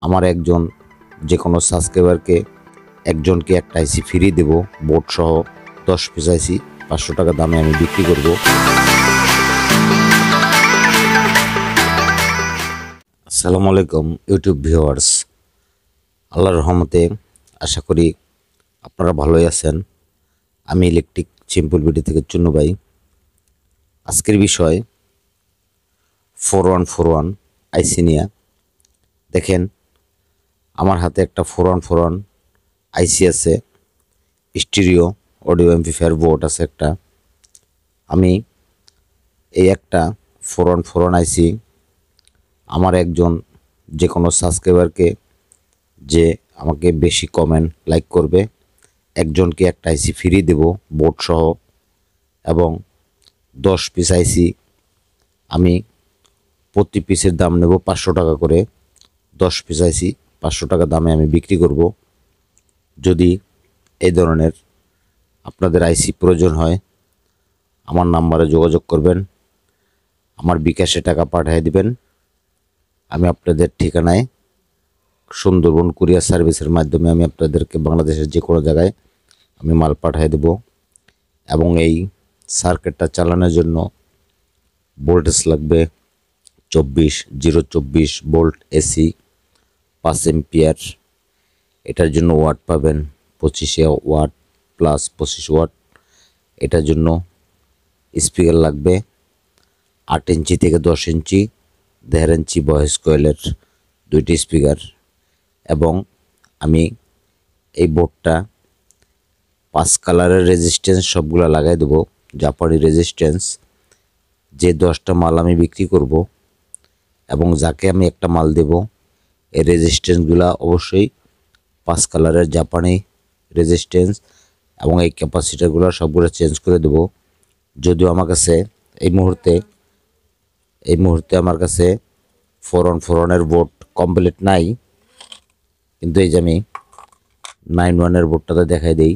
আমার একজন যে কোনো সাবস্ক্রাইবারকে একজনকে একটা আইসি ফ্রি দেব, বোর্ড সহ 10 পিস আইসি 500 টাকা দামে আমি বিক্রি করব। আসসালামু আলাইকুম ইউটিউব ভিউয়ার্স, আল্লাহর রহমতে আশা করি আপনারা ভালোই আছেন। আমি ইলেকট্রিক সিম্পল ভিডিও থেকে চুন্নু ভাই। আজকের বিষয় 4141 আইসি নিয়ে। দেখেন, আমার হাতে একটা 4141 আইসি আছে, স্টিরিও অডিও অ্যাম্পলিফায়ার বোর্ড আছে একটা। আমি এই একটা 4141 আইসি আমার একজন যে কোনো সাবস্ক্রাইবারকে যে আমাকে বেশি কমেন্ট লাইক করবে একজনকে একটা আইসি ফ্রি দেব, বোর্ড সহ, এবং 10 পিস আইসি আমি প্রতি পিসের দাম নেব 500 টাকা করে। 10 পিস আইসি 500 টাকা দামে আমি বিক্রি করব। যদি এই ধরনের আপনাদের আইসি প্রয়োজন হয় আমার নাম্বারে যোগাযোগ করবেন, আমার বিকাশে টাকা পাঠিয়ে দিবেন। আমি আপনাদের ঠিকানায় সুন্দরবন কুরিয়ার সার্ভিসের মাধ্যমে আমি আপনাদেরকে বাংলাদেশের যে কোনো জায়গায় আমি মাল পাঠিয়ে দেব। এবং এই সার্কিটটা চালানোর জন্য ভোল্টেজ লাগবে 24 ভোল্ট এসি 5 এম্পিয়ার। এটার জন্য ওয়াট পাবেন 25 ওয়াট প্লাস 25 ওয়াট। এটার জন্য স্পিকার লাগবে 8 ইঞ্চি থেকে 10 ইঞ্চি, 1.5 ইঞ্চি ভয়েস কয়েলের 2টি স্পিকার। এবং আমি এই বোর্ডটা 5 কালারের রেজিস্ট্যান্স সবগুলো লাগাই দেবো, জাপানি রেজিস্ট্যান্স। যে 10টা মাল আমি বিক্রি করব এবং যাকে আমি একটা মাল দেব, এই রেজিস্ট্যান্সগুলো অবশ্যই 5 কালারের জাপানি রেজিস্ট্যান্স। এবং এই ক্যাপাসিটারগুলো সবগুলো চেঞ্জ করে দেব। যদিও আমার কাছে এই মুহূর্তে আমার কাছে 4141 বোর্ড কমপ্লিট নাই, কিন্তু এই যে আমি 91 বোর্ডটাতে দেখাই দেই।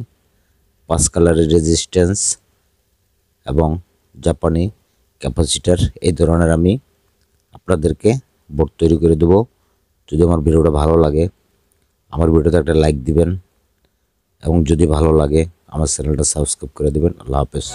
5 কালারের রেজিস্ট্যান্স এবং জাপানি ক্যাপাসিটার, এই ধরনের আমি আপনাদেরকে বোর্ড তৈরি করে দেব। যদি আমার ভিডিওটা ভালো লাগে আমার ভিডিওতে একটা লাইক দিবেন, এবং যদি ভালো লাগে আমার চ্যানেলটা সাবস্ক্রাইব করে দিবেন। আল্লাহ হাফেজ।